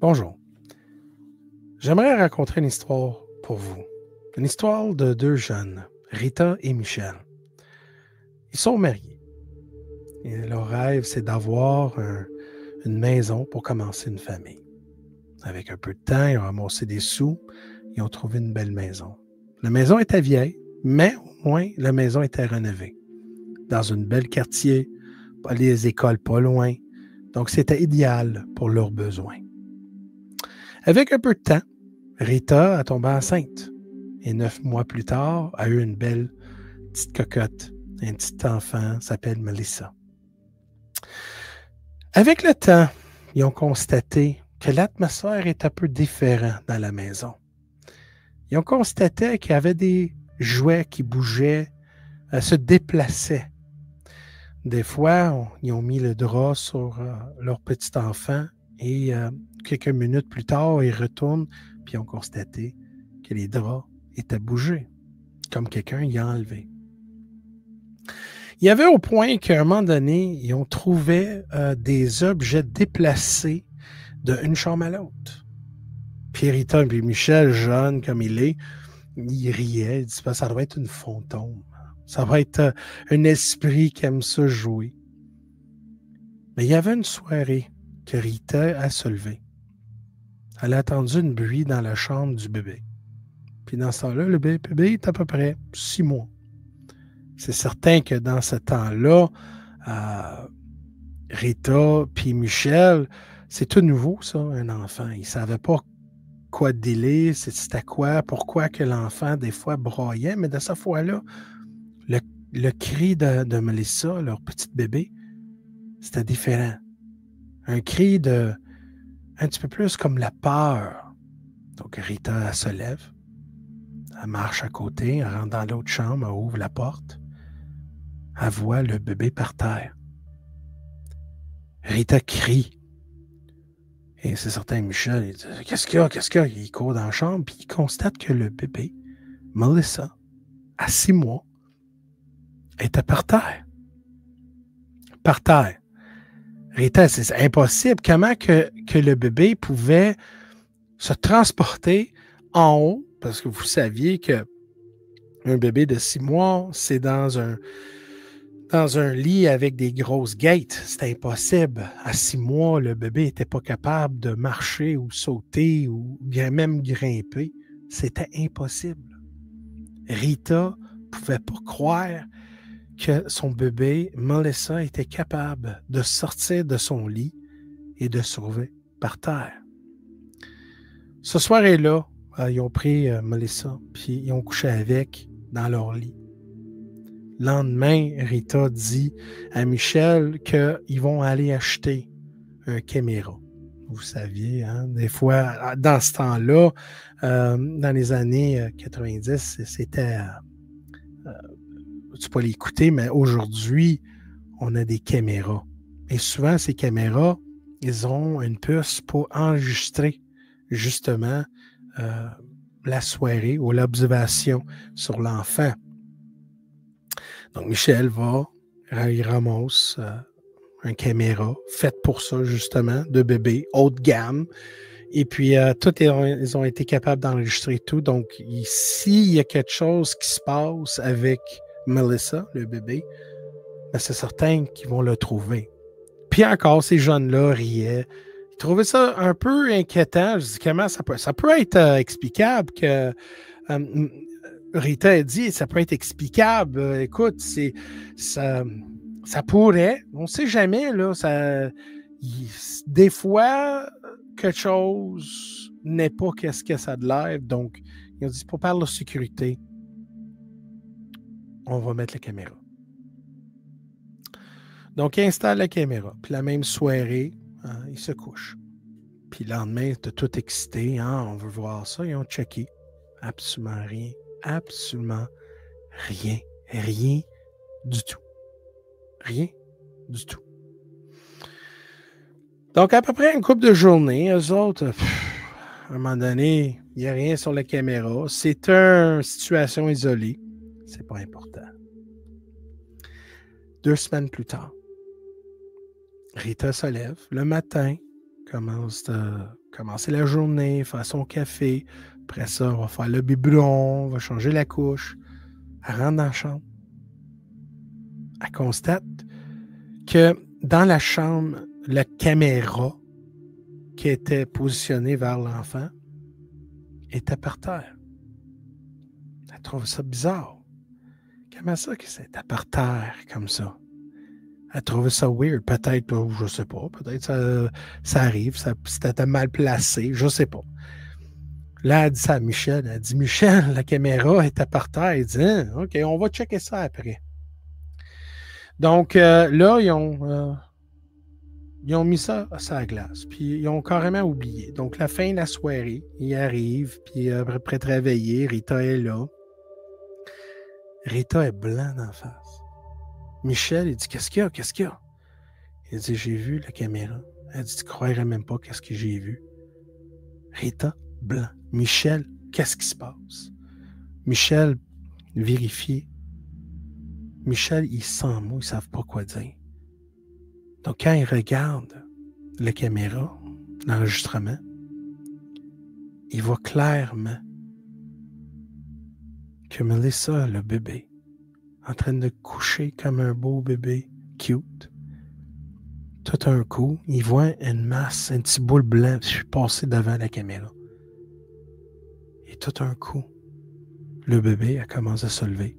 Bonjour. J'aimerais raconter une histoire pour vous. Une histoire de deux jeunes, Rita et Michel. Ils sont mariés. Et leur rêve, c'est d'avoir une maison pour commencer une famille. Avec un peu de temps, ils ont ramassé des sous, ils ont trouvé une belle maison. La maison était vieille, mais au moins, la maison était rénovée. Dans un bel quartier, pas les écoles pas loin. Donc, c'était idéal pour leurs besoins. Avec un peu de temps, Rita a tombé enceinte. Et 9 mois plus tard, a eu une belle petite cocotte. Un petit enfant s'appelle Melissa. Avec le temps, ils ont constaté que l'atmosphère est un peu différente dans la maison. Ils ont constaté qu'il y avait des jouets qui bougeaient, se déplaçaient. Des fois, ils ont mis le drap sur leur petit enfant et quelques minutes plus tard, ils retournent puis ils ont constaté que les draps étaient bougés, comme quelqu'un y a enlevé. Il y avait au point qu'à un moment donné, ils ont trouvé des objets déplacés d'une chambre à l'autre. Puis Rita et Michel, jeune comme il est, il riait, il dit ça doit être une fantôme. Ça va être un esprit qui aime ça jouer. Mais il y avait une soirée que Rita a se levé. Elle a entendu un bruit dans la chambre du bébé. Puis dans ce temps-là, le bébé est à peu près 6 mois. C'est certain que dans ce temps-là, Rita puis Michel, c'est tout nouveau, ça, un enfant. Ils ne savaient pas quoi délire, c'était quoi, pourquoi que l'enfant, des fois, braillait. Mais de cette fois-là, le cri de Melissa, leur petite bébé, c'était différent. Un cri un petit peu plus comme la peur. Donc, Rita, elle se lève, elle marche à côté, elle rentre dans l'autre chambre, elle ouvre la porte, elle voit le bébé par terre. Rita crie. Et c'est certain, Michel, il dit « Qu'est-ce qu'il y a? Qu'est-ce qu'il y a? » Il court dans la chambre, puis il constate que le bébé, Melissa, à 6 mois, était par terre. Par terre. Rita, c'est impossible. Comment que le bébé pouvait se transporter en haut, parce que vous saviez qu'un bébé de 6 mois, c'est dans un lit avec des grosses gates. C'était impossible. À 6 mois, le bébé n'était pas capable de marcher ou sauter ou même grimper. C'était impossible. Rita ne pouvait pas croire que son bébé, Melissa, était capable de sortir de son lit et de se trouver par terre. Ce soir-là, ils ont pris Melissa, puis ils ont couché avec dans leur lit. Le lendemain, Rita dit à Michel qu'ils vont aller acheter un caméra. Vous saviez, hein, des fois, dans ce temps-là, dans les années 90, c'était... tu peux l'écouter, mais aujourd'hui, on a des caméras. Et souvent, ces caméras, ils ont une puce pour enregistrer justement la soirée ou l'observation sur l'enfant. Donc, Michel il ramasse une caméra faite pour ça, justement, de bébé, haut de gamme. Et puis, ils ont été capables d'enregistrer tout. Donc, s'il y a quelque chose qui se passe avec Melissa, le bébé, ben c'est certain qu'ils vont le trouver. Puis encore, ces jeunes-là riaient. Ils trouvaient ça un peu inquiétant. Je dis, comment ça peut être explicable que Rita a dit, ça peut être explicable. Écoute, ça pourrait, on ne sait jamais, là, des fois, quelque chose n'est pas qu'est-ce que ça a de l'air. Donc, ils ont dit, pour parler de sécurité, on va mettre la caméra. Donc, il installe la caméra. Puis la même soirée, il se couche. Puis le lendemain, t'es tout excité. Hein, on veut voir ça. Ils ont checké. Absolument rien. Absolument rien. Rien du tout. Rien du tout. Donc, à peu près une couple de journées, eux autres, à un moment donné, il n'y a rien sur la caméra. C'est une situation isolée. C'est pas important. 2 semaines plus tard, Rita se lève le matin, commencer la journée, faire son café. Après ça, on va faire le biberon, on va changer la couche. Elle rentre dans la chambre. Elle constate que dans la chambre, la caméra qui était positionnée vers l'enfant était par terre. Elle trouve ça bizarre. Comment ça que c'était par terre comme ça? Elle trouvait ça weird. Peut-être, je ne sais pas, peut-être ça arrive, c'était mal placé, je ne sais pas. Là, elle dit ça à Michel. Elle dit, Michel, la caméra était par terre. Il dit, hein, OK, on va checker ça après. Donc, là, ils ont mis ça à sa glace. Puis, ils ont carrément oublié. Donc, la fin de la soirée, ils arrivent. Puis, après travailler, Rita est là. Rita est blanc en face. Michel, il dit, qu'est-ce qu'il y a? Qu'est-ce qu'il y a? Il dit, j'ai vu la caméra. Elle dit, tu ne croirais même pas qu'est-ce que j'ai vu. Rita, blanc. Michel, qu'est-ce qui se passe? Michel, vérifié. Michel, il sent mou, ils ne savent pas quoi dire. Donc, quand ils regardent la caméra, l'enregistrement, il voit clairement que Melissa, le bébé, en train de coucher comme un beau bébé cute. Tout d'un coup, il voit une masse, un petit boule blanc passer devant la caméra. Et tout d'un coup, le bébé a commencé à se lever.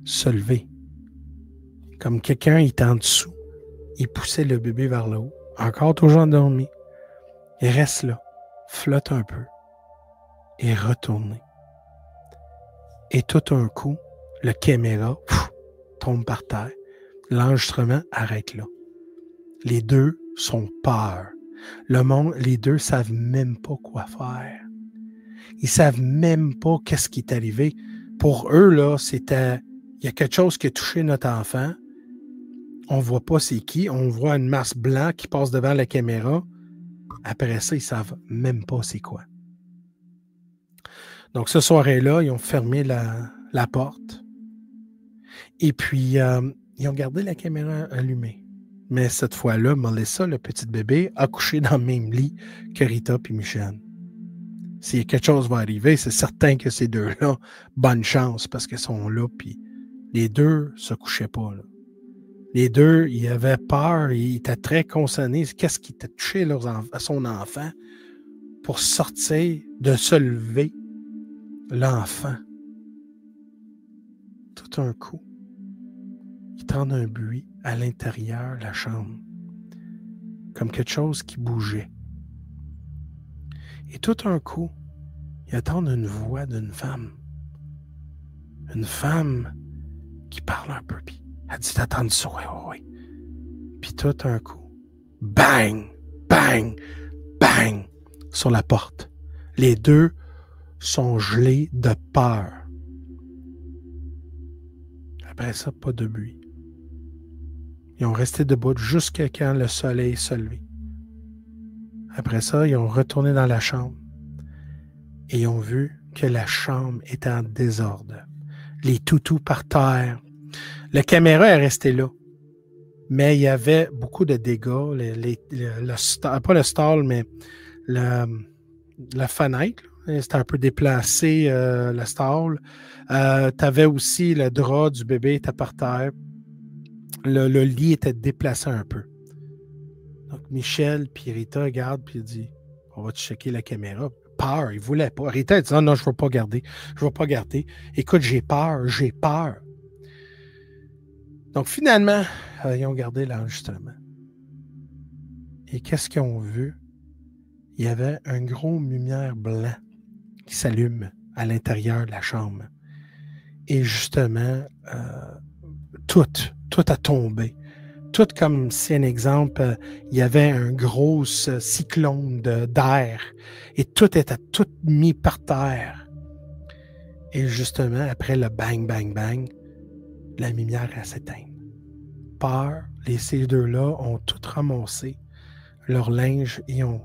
Se lever. Comme quelqu'un était en dessous. Il poussait le bébé vers le haut. Encore toujours endormi. Il reste là, flotte un peu et retourne. Et tout d'un coup, la caméra tombe par terre. L'enregistrement arrête là. Les deux sont peur. Les deux ne savent même pas quoi faire. Ils ne savent même pas qu'est-ce qui est arrivé. Pour eux, là, il y a quelque chose qui a touché notre enfant. On ne voit pas c'est qui. On voit une masse blanche qui passe devant la caméra. Après ça, ils ne savent même pas c'est quoi. Donc, ce soir-là, ils ont fermé la porte. Et puis, ils ont gardé la caméra allumée. Mais cette fois-là, Melissa, le petit bébé, a couché dans le même lit que Rita et Michel. Si quelque chose va arriver, c'est certain que ces deux-là, bonne chance, parce qu'ils sont là, puis les deux ne se couchaient pas. Là. Les deux, ils avaient peur, ils étaient très concernés. Qu'est-ce qui t'a touché à son enfant pour sortir, de se lever, l'enfant? Tout un coup, il entend un bruit à l'intérieur de la chambre, comme quelque chose qui bougeait. Et tout un coup, il entend une voix d'une femme. Une femme qui parle un peu. Puis elle dit, t'as entendu ça? Oui. Puis tout un coup, bang, bang, bang, sur la porte. Les deux sont gelés de peur. Après ça, pas de bruit. Ils ont resté debout jusqu'à quand le soleil se levait. Après ça, ils ont retourné dans la chambre et ils ont vu que la chambre était en désordre. Les toutous par terre. La caméra est restée là. Mais il y avait beaucoup de dégâts. Pas le stall, mais la fenêtre. C'était un peu déplacé, le stall. Tu avais aussi le drap du bébé était par terre. Le lit était déplacé un peu. Donc, Michel puis Rita regardent puis il dit, on va te checker la caméra. Peur, il ne voulait pas. Rita dit, non, je ne vais pas garder. Je ne vais pas garder. Écoute, j'ai peur. Donc, finalement, ils ont gardé l'enregistrement. Et qu'est-ce qu'ils ont vu? Il y avait un gros lumière blanc qui s'allume à l'intérieur de la chambre. Et justement, tout a tombé. Tout comme si, un exemple, il y avait un gros cyclone d'air et tout était mis par terre. Et justement, après le bang, bang, bang, la lumière s'éteint. Peur, ces deux-là ont tout ramassé leur linge et ont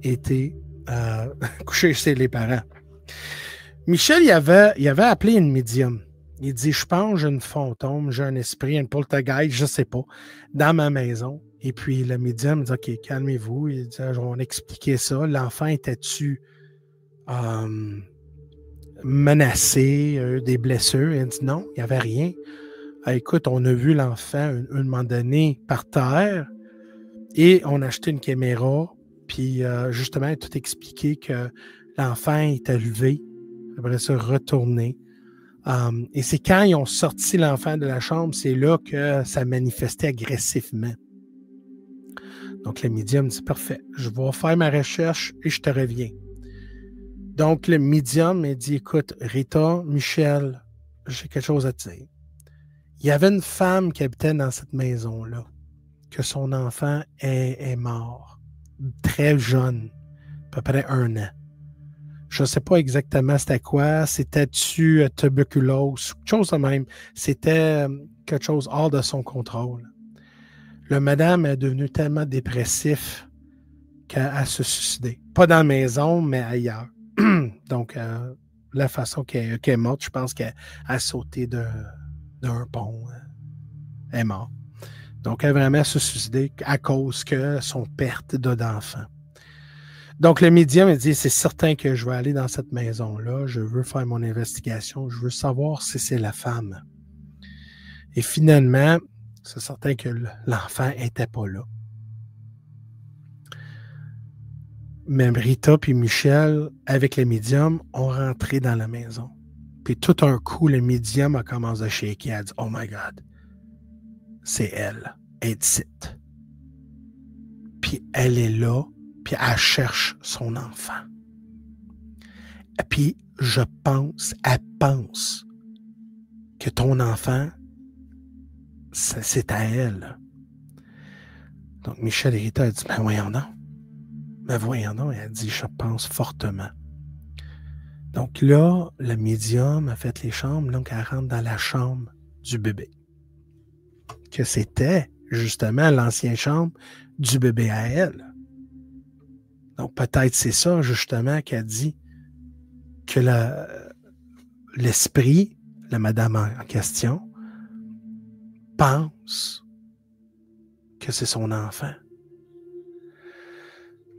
été couchés chez les parents. Michel, il avait appelé une médium. Il dit, je pense, j'ai une fantôme, j'ai un esprit, un poltergeist, je ne sais pas, dans ma maison. Et puis, le médium dit, OK, calmez-vous. Il dit, on expliquait ça. L'enfant était-tu menacé, des blessures? Il dit, non, il n'y avait rien. Écoute, on a vu l'enfant un moment donné par terre et on a acheté une caméra. Puis, justement, il a tout expliqué que l'enfant était levé. Après ça, retourné. Et c'est quand ils ont sorti l'enfant de la chambre, c'est là que ça manifestait agressivement. Donc, le médium dit, parfait, je vais faire ma recherche et je te reviens. Donc, le médium m'a dit, écoute, Rita, Michel, j'ai quelque chose à te dire. Il y avait une femme qui habitait dans cette maison-là, que son enfant est mort, très jeune, à peu près 1 an. Je ne sais pas exactement c'était quoi, c'était-tu tuberculose, quelque chose de même. C'était quelque chose hors de son contrôle. Le madame est devenu tellement dépressif qu'elle se suicidé. Pas dans la maison, mais ailleurs. Donc, la façon qu'elle est morte, je pense qu'elle a sauté d'un pont. Elle est morte. Donc, elle a vraiment se suicidé à cause que son perte d'enfant. Donc, le médium a dit, c'est certain que je vais aller dans cette maison-là, je veux faire mon investigation, je veux savoir si c'est la femme. Et finalement, c'est certain que l'enfant n'était pas là. Même Rita puis Michel, avec le médium, ont rentré dans la maison. Puis tout un coup, le médium a commencé à shaker. Elle a dit, oh my God, c'est elle. It's it. Puis elle est là, puis elle cherche son enfant. Et puis elle pense que ton enfant, c'est à elle. Donc Michel et Rita ont dit, ben voyons donc. Elle a dit, je pense fortement. Donc là, le médium a fait les chambres, donc elle rentre dans la chambre du bébé. Que c'était justement l'ancienne chambre du bébé à elle. Donc peut-être c'est ça justement qu'elle dit que l'esprit, la madame en question, pense que c'est son enfant.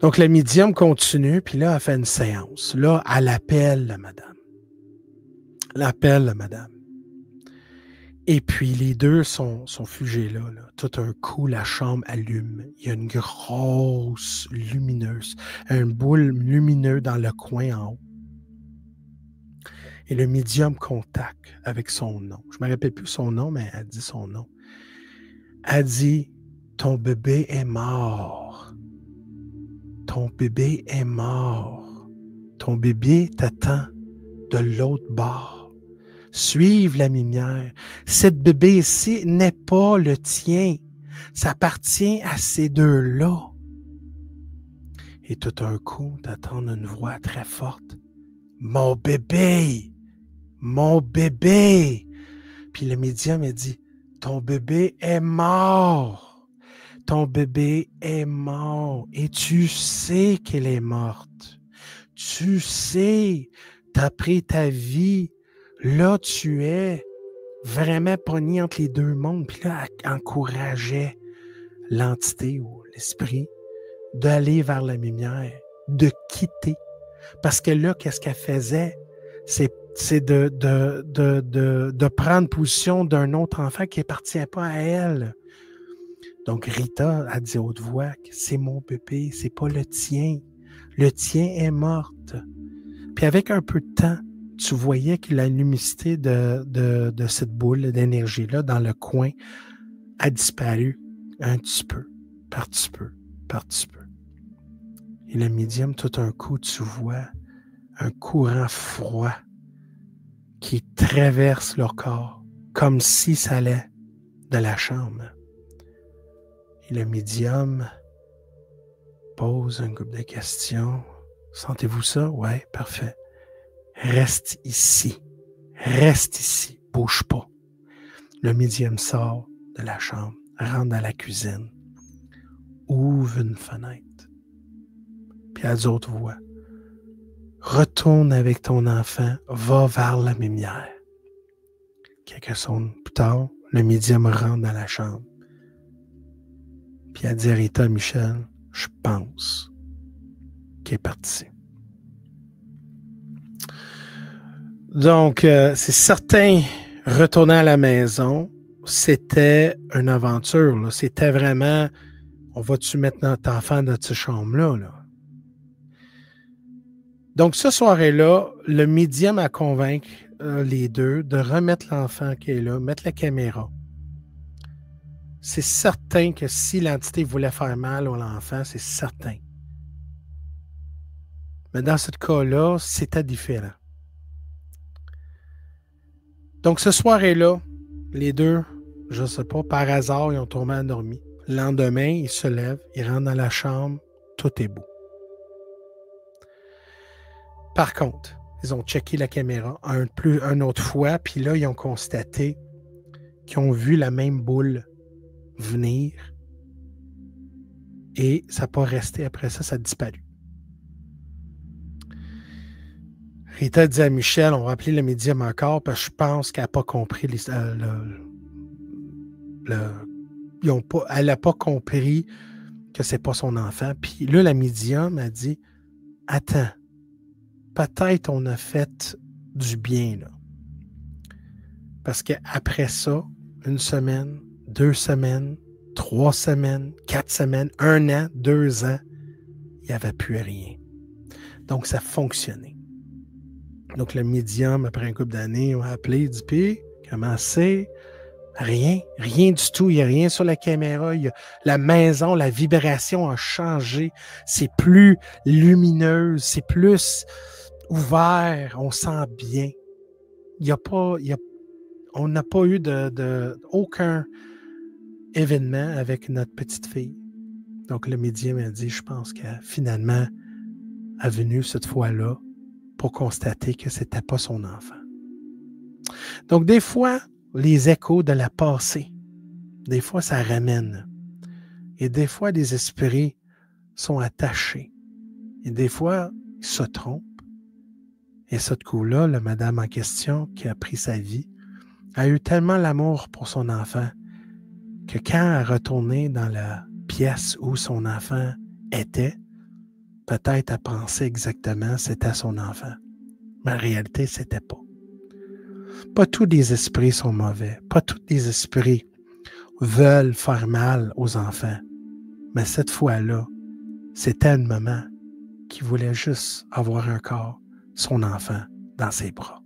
Donc, le médium continue, puis là, elle fait une séance. Là, elle appelle la madame. Et puis, les deux sont figés là. Tout un coup, la chambre allume. Il y a une grosse lumineuse, un boule lumineux dans le coin en haut. Et le médium contacte avec son nom. Je ne me rappelle plus son nom, mais elle dit son nom. Elle dit, ton bébé est mort. Ton bébé est mort. Ton bébé t'attend de l'autre bord. Suive la lumière. Cette bébé ici n'est pas le tien. Ça appartient à ces deux-là. Et tout un coup, t'entends une voix très forte. Mon bébé! Mon bébé! Puis le médium a dit, ton bébé est mort. Ton bébé est mort et tu sais qu'elle est morte. Tu sais, tu as pris ta vie. Là, tu es vraiment pogné entre les deux mondes. Puis là, elle encourageait l'entité ou l'esprit d'aller vers la lumière, de quitter. Parce que là, qu'est-ce qu'elle faisait? C'est de prendre position d'un autre enfant qui n'appartient pas à elle. Donc, Rita a dit à haute voix que c'est mon bébé, c'est pas le tien. Le tien est morte. Puis avec un peu de temps, tu voyais que la luminosité de cette boule d'énergie-là dans le coin a disparu un petit peu, par petit peu, par petit peu. Et le médium, tout un coup, tu vois un courant froid qui traverse leur corps, comme si ça allait de la chambre. Et le médium pose un groupe de questions. Sentez-vous ça? Oui, parfait. Reste ici. Reste ici. Bouge pas. Le médium sort de la chambre, rentre dans la cuisine, ouvre une fenêtre. Puis à d'autres voix. Retourne avec ton enfant, va vers la lumière. Quelques secondes plus tard, le médium rentre dans la chambre. Puis elle dit, Rita, Michel, je pense qu'il est parti. Donc, c'est certain, retourner à la maison, c'était une aventure. Là. C'était vraiment, on va-tu mettre notre enfant dans cette chambre-là? Là? Donc, ce soir-là, le médium a convaincu les deux de remettre l'enfant qui est là, mettre la caméra. C'est certain que si l'entité voulait faire mal à l'enfant, c'est certain. Mais dans ce cas-là, c'était différent. Donc, ce soir-là, les deux, je ne sais pas, par hasard, ils ont tombé endormis. Le lendemain, ils se lèvent, ils rentrent dans la chambre, tout est beau. Par contre, ils ont checké la caméra une autre fois, puis là, ils ont constaté qu'ils ont vu la même boule venir et ça n'a pas resté. Après ça, ça a disparu. Rita dit à Michel, on va appeler le médium encore parce que je pense qu'elle n'a pas compris elle n'a pas compris que c'est pas son enfant. Puis là, la médium a dit, attends, peut-être on a fait du bien, là. Parce qu'après ça, 1 semaine, 2 semaines, 3 semaines, 4 semaines, 1 an, 2 ans, il n'y avait plus rien. Donc, ça fonctionnait. Donc, le médium, après un couple d'années, on a appelé, il dit, puis, comment c'est? Rien du tout. Il n'y a rien sur la caméra. La maison, la vibration a changé. C'est plus lumineuse, c'est plus ouvert. On sent bien. On n'a pas eu aucun événement avec notre petite fille. Donc, le médium a dit, je pense qu'elle finalement est venue cette fois-là pour constater que ce n'était pas son enfant. Donc, des fois, les échos de la passée, des fois, ça ramène. Et des fois, les esprits sont attachés. Et des fois, ils se trompent. Et ce coup-là, la madame en question qui a pris sa vie a eu tellement l'amour pour son enfant que quand elle retournait dans la pièce où son enfant était, peut-être elle pensait exactement que c'était son enfant. Mais en réalité, c'était pas. Pas tous les esprits sont mauvais. Pas tous les esprits veulent faire mal aux enfants. Mais cette fois-là, c'était une maman qui voulait juste avoir un corps, son enfant, dans ses bras.